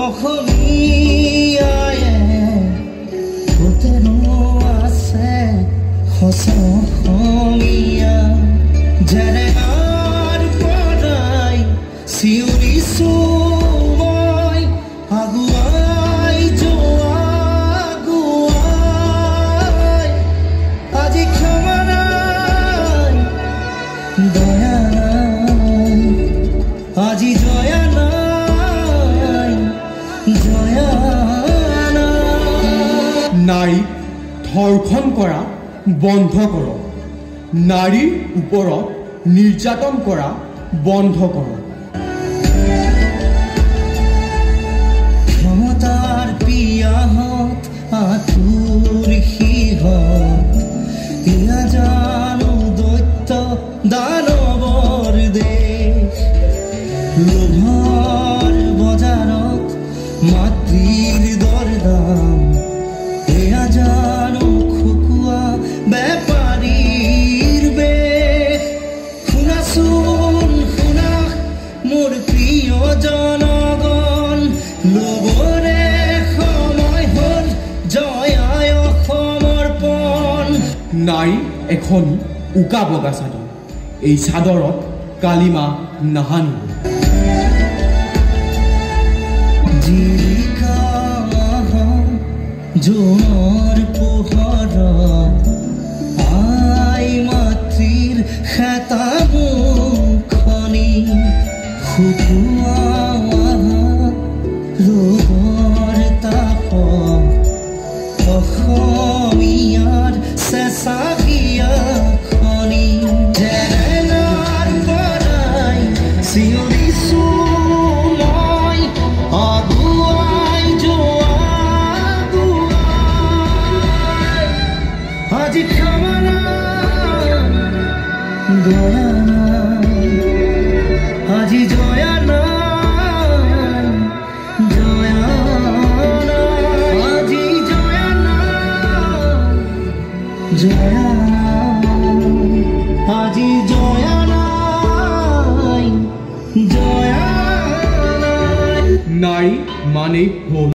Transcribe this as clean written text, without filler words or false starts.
অসমীয়ায়ে গোটেনো আছে সঁচা অসমীয়া জেৰেঙাৰ পৰাই চিঞৰিছোঁ মই আগুৱাই যোৱা আগুৱাই আজি ক্ষমা নাই দয়া নাই আজি জয়া নাই জয়া নাই ধৰ্ষণ কৰা বন্ধ কৰক নাৰীৰ ওপৰত নিৰ্যাতন কৰা বন্ধ কৰক ক্ষমতাৰ পিয়াহত আঁতুৰ সিহঁত এয়া জানো দৈত্য দানৱৰ দেশ লোভৰ বজাৰত মাতৃৰ দৰদাম এয়া জানো খকুৱা বেপাৰীৰ বেশ শুনাচোন শুনা মোৰ প্ৰিয় জনগণ ল'বৰে সময় হ'ল জয়াই অসমৰ্পণ নাই এখন উকা বগা চাদৰ এই চাদৰত কালিমা নাহানিব জিলিকা জোনৰ পোহৰত আই মাতৃৰ খেতা মুখনি শুকুৱা ৰোগৰ তাপত অসমীয়াৰ চেঁচা হিয়াখনি জেৰেঙাৰ পৰাই চিঞৰিছোঁ মই আগুৱাই যোৱা আগুৱাই আজি ক্ষমা নাই দয়া নাই আজি জয়া নাই জয়া নাই আজি জয়া নাই জয়া নাই আজি জয়া নাই জয়া নাই নাই মানে হ'ল